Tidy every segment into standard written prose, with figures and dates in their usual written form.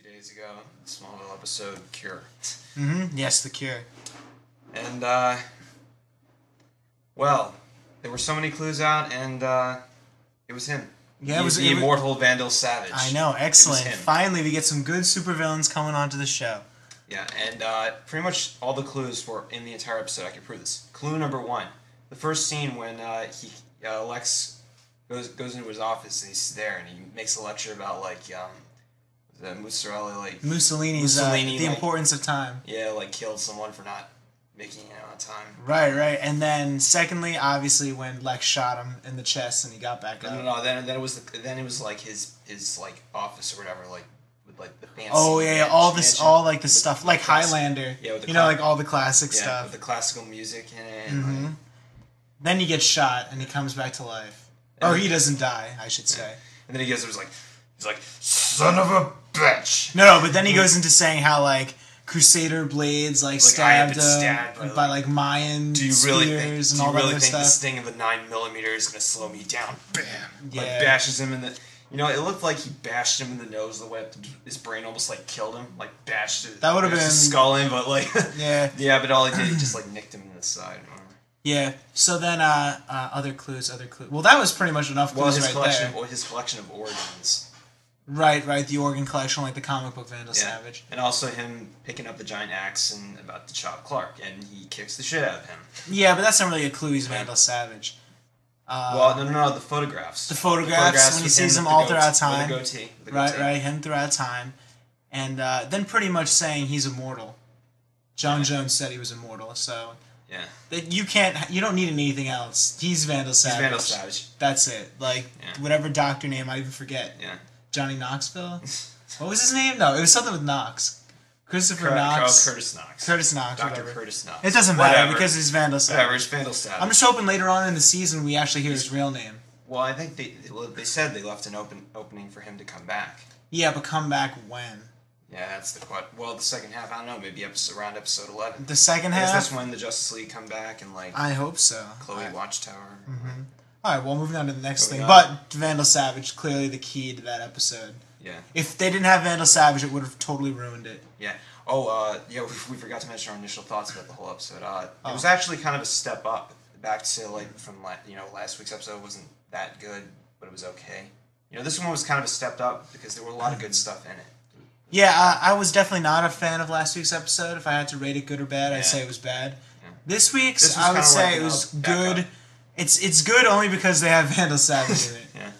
2 days ago, Smallville episode Cure. Yes, the Cure. And, well, there were so many clues out, and it was him. Yeah, it was the immortal Vandal Savage. I know, excellent. Finally, we get some good supervillains coming onto the show. Yeah, and pretty much all the clues were in the entire episode. I can prove this. Clue number 1. The first scene when Lex goes into his office and he's there and he makes a lecture about Mussolini's the importance of time. Yeah, killed someone for not making it on time. Right. And then secondly, obviously when Lex shot him in the chest and he got back up. No. Then it was his office or whatever, with the fancy. Oh yeah, all the stuff like Highlander. Yeah, with all the classic stuff. With the classical music in it. And then he gets shot and he comes back to life. Or he doesn't die, I should say. And then he's like, son of a bitch. No, but then he goes into saying how Crusader blades stabbed him by Mayan spears and all that other stuff. Do you really think this thing of a 9mm is gonna slow me down? Bam! Yeah. Bashes him in the. It looked like he bashed him in the nose the way up to his brain, almost killed him, bashed it. That would have been his skull in, but yeah. Yeah, but all he did, he just nicked him in the side. Yeah. So then, other clues. Well, that was pretty much enough clues his collection of organs. Right. The organ collection, like the comic book Vandal Savage. And also him picking up the giant axe and about to chop Clark, and he kicks the shit out of him. Yeah, but that's not really a clue. He's Vandal Savage. No, the photographs. The photographs when he sees him all throughout time. With the goatee. Right, him throughout time. And then pretty much saying he's immortal. John Jones said he was immortal, so... Yeah. You don't need anything else. He's Vandal Savage. He's Vandal Savage. That's it. Whatever doctor name, I even forget. Yeah. Johnny Knoxville? What was his name? No, it was something with Knox. Christopher Knox. Curtis Knox. Curtis Knox, Dr. whatever. Curtis Knox. It doesn't matter because he's Vandal Savage. Whatever, it's Vandal Savage. I'm just hoping later on in the season we actually hear his real name. Well, I think they said they left an opening for him to come back. Yeah, but come back when? Yeah, that's the question. Well, the second half, I don't know, maybe around episode 11. The second half? That's when the Justice League come back and I hope so. Chloe Watchtower. Alright, well, moving on to the next thing. But Vandal Savage, clearly the key to that episode. Yeah. If they didn't have Vandal Savage, it would have totally ruined it. Yeah. Oh, we forgot to mention our initial thoughts about the whole episode. It was actually kind of a step up back to from last week's episode wasn't that good, but it was okay. This one was kind of a step up because there were a lot of good stuff in it. Yeah, I was definitely not a fan of last week's episode. If I had to rate it good or bad, I'd say it was bad. Yeah. This week's, I would say it was good. It's good only because they have Vandal Savage in it. Yeah.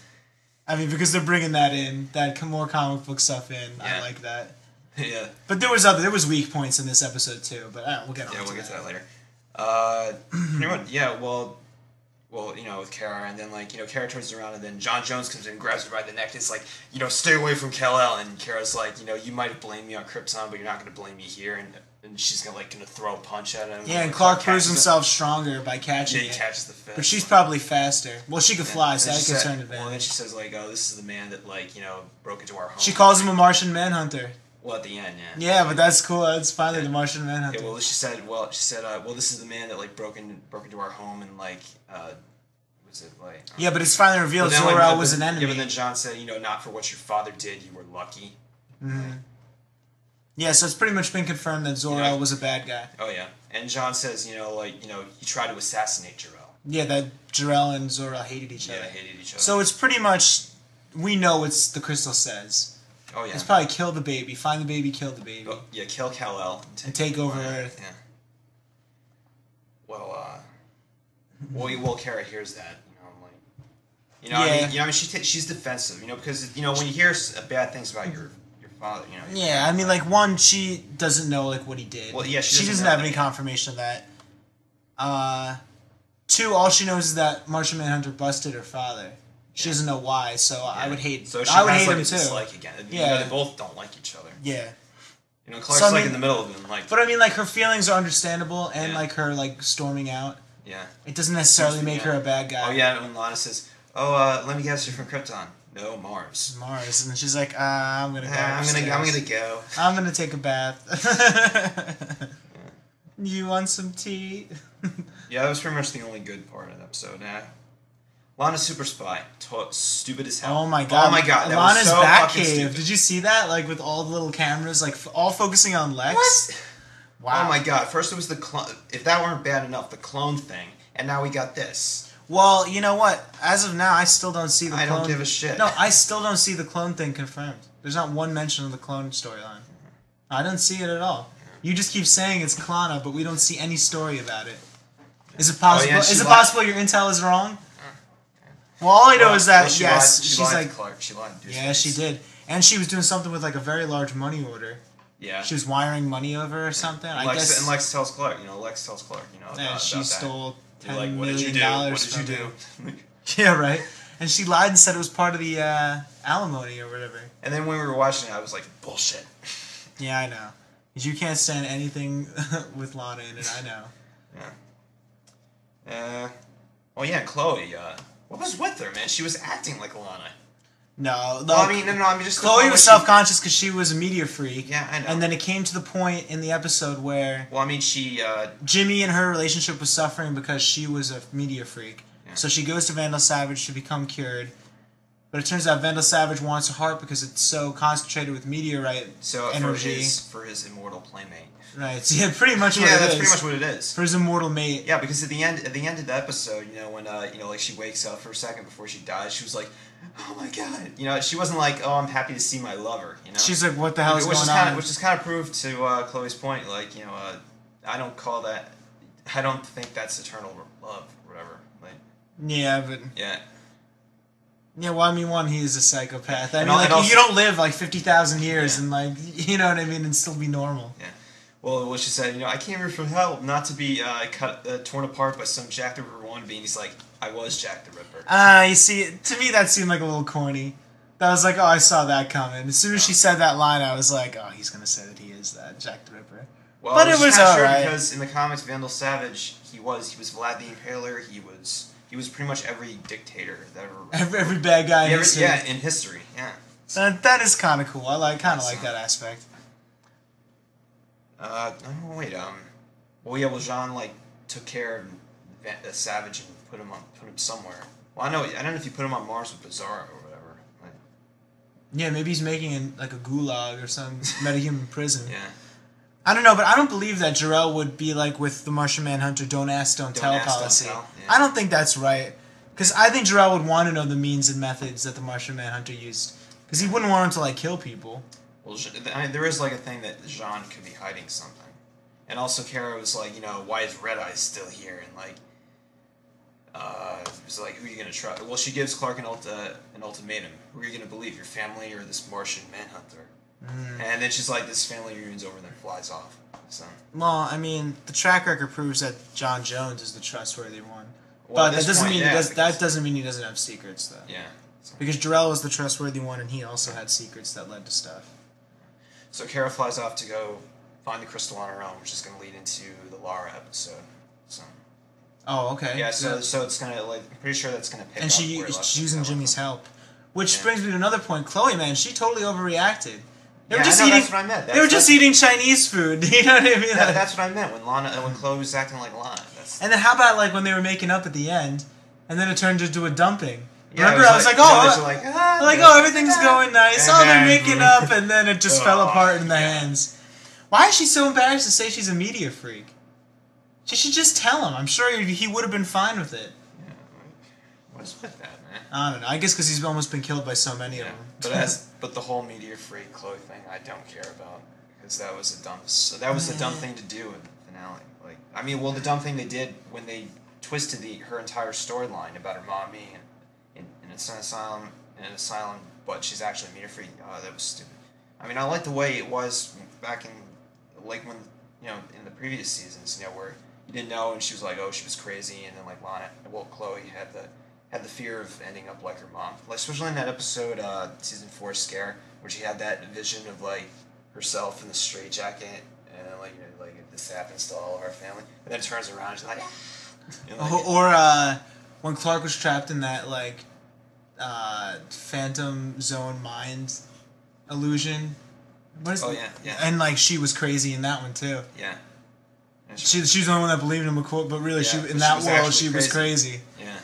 I mean, because they're bringing that in, that more comic book stuff in. Yeah. I like that. Yeah. But there was weak points in this episode too. But we'll get on. Yeah, we'll get to that later. Pretty much. Yeah. Well, with Kara, and then Kara turns around, and then John Jones comes in, and grabs her by the neck. It's stay away from Kal-El. And Kara's you might have blamed me on Krypton, but you're not going to blame me here. And she's gonna throw a punch at him. Yeah, and Clark proves himself stronger by catching it. Yeah, he catches the fist. But she's probably faster. Well, she could fly, so that could turn advantage. Well, and then she says oh, this is the man that broke into our home. She calls him a Martian Manhunter. Well, at the end, yeah. Yeah, but that's cool. That's finally the Martian Manhunter. Yeah, well, she said, well, this is the man that broke into our home and was it yeah, but it's finally revealed Zor-El was an enemy. Yeah, but then John said, not for what your father did, you were lucky. Mm-hmm. Yeah, so it's pretty much been confirmed that Zor-El was a bad guy. Oh yeah, and John says, he tried to assassinate Jor-El. Yeah, that Jor-El and Zor-El hated each other. Yeah, hated each other. So it's pretty much we know what the crystal says. Oh yeah. It's probably kill the baby, find the baby, kill the baby. Oh, yeah, kill Kal-El and take over Earth. Yeah. Well, Kara hears that. She's defensive, because when you hear bad things about your father, Yeah, I mean, one, she doesn't know what he did. Well, yeah, she doesn't have any confirmation of that. Two, all she knows is that Martian Manhunter busted her father. She doesn't know why, so I would hate. So she I would hate has him a too. Dislike again. Yeah, they both don't like each other. Yeah. Clark's in the middle of them. But I mean, her feelings are understandable, and her storming out. Yeah. It doesn't necessarily make her a bad guy. Oh yeah, when Lana says, "Oh, let me guess, you're from Krypton." No, Mars. Mars, and she's like, "I'm gonna go. I'm gonna go. I'm gonna take a bath. You want some tea?" Yeah, that was pretty much the only good part of the episode. Lana's super spy. Stupid as hell. Oh my god. Oh my god. That Lana's was so Batcave. Did you see that? Like with all the little cameras, like all focusing on Lex. What? Wow. Oh my god. First it was the clone. If that weren't bad enough, the clone thing, and now we got this. Well, you know what? As of now, I still don't see the clone. I don't give a shit. No, I still don't see the clone thing confirmed. There's not one mention of the clone storyline. I don't see it at all. You just keep saying it's Clana, but we don't see any story about it. Is it possible? Is it possible your intel is wrong? Well, all I know is that yes, she's like to Clark. She lied. Yeah, she did, and she was doing something with like a very large money order. Yeah. She was wiring money over or something. And Lex tells Clark. Lex tells Clark. That she stole $10 what did you do? What did you do? Yeah, right. And she lied and said it was part of the alimony or whatever. And then when we were watching it, I was like, bullshit. Yeah, I know. Because you can't stand anything with Lana in it, I know. Yeah. Oh yeah, Chloe. What was with her, man? She was acting like Lana. No, well, I mean, just Chloe was self-conscious because she was a meteor freak. Yeah, I know. And then it came to the point in the episode where... Well, I mean, she... Jimmy and her relationship was suffering because she was a meteor freak. Yeah. So she goes to Vandal Savage to become cured. But it turns out Vandal Savage wants her heart because it's so concentrated with meteorite energy. For his immortal playmate. Right. So yeah, pretty much what it is. Yeah, that's pretty much what it is. For his immortal mate. Yeah, because at the end of the episode, when like she wakes up for a second before she dies, she was like, "Oh my god!" She wasn't like, "Oh, I'm happy to see my lover." She's like, "What the hell is going on?" Which is kind of proved to Chloe's point. Like, I don't call that. I don't think that's eternal love, or whatever. Like. Yeah, but. Yeah. Yeah, well, I mean, one, he is a psychopath. I mean, like, also, you don't live like 50,000 years and like, you know what I mean, and still be normal. Yeah. Well, what she said, I came here from hell not to be torn apart by some Jack the Ripper wannabe, and he's like, I was Jack the Ripper. You see, to me that seemed like a little corny. That was like, oh, I saw that coming. As soon as she said that line, I was like, oh, he's gonna say that he is that Jack the Ripper. Well, but it was alright. Because in the comics, Vandal Savage, he was Vlad the Impaler, he was pretty much every dictator that ever... Every bad guy in history. Yeah, in history, yeah. So, that is kind of cool. I kind of like that aspect. No, wait, well, yeah, Jean, took care of Savage and put him somewhere. Well, I don't know if you put him on Mars with Bizarro or whatever. Yeah, maybe he's making like a gulag or some metahuman prison. Yeah. I don't know, but I don't believe that Jor-El would be like with the Martian Manhunter don't ask, don't tell policy. Don't tell. Yeah. I don't think that's right. Because I think Jor-El would want to know the means and methods that the Martian Manhunter used. Because he wouldn't want him to kill people. Well, I mean, there is a thing that Jean could be hiding something. And also Kara was like, why is Red Eye still here? And it was like, who are you going to trust? Well, she gives Clark an ultimatum. Who are you going to believe, your family or this Martian Manhunter? And then she's like, this family reunion's over, and then flies off. So. Well, I mean, the track record proves that John Jones is the trustworthy one. Well, but that doesn't mean he doesn't have secrets, though. Yeah. So. Because Jor-El was the trustworthy one, and he also had secrets that led to stuff. So Kara flies off to go find the crystal on her own, which is going to lead into the Lara episode. So. Oh, okay. Yeah, so it's going to, I'm pretty sure that's going to pick up. And she's using Jimmy's help. Which brings me to another point. Chloe, man, she totally overreacted. They were just eating. That's what I meant. They were just eating Chinese food. You know what I mean? That's what I meant when Chloe was acting like Lana. And then how about when they were making up at the end, and then it turned into a dumping? Yeah, remember, I was everything's going nice. Oh, they're making up, and then it just fell apart in the hands. Why is she so embarrassed to say she's a meteor freak? She should just tell him. I'm sure he would have been fine with it. Yeah, what's with that, man? I don't know. I guess because he's almost been killed by so many of them. But the whole meteor freak Chloe thing, I don't care about because that was a dumb thing to do in the finale. I mean, the dumb thing they did when they twisted her entire storyline about her mom being in an asylum, but she's actually a meteor freak. Oh, that was stupid. I mean, I like the way it was back in when in the previous seasons, where you didn't know, and she was like, oh, she was crazy, and then Chloe had the fear of ending up like her mom. Especially in that episode, season 4 Scare, where she had that vision of herself in the straitjacket, and this happens to all of our family, and then it turns around, and she's like, or when Clark was trapped in that phantom zone mind illusion. Yeah. And she was crazy in that one too. Yeah. She was the only one that believed him, but really, in that world, she was crazy. Yeah.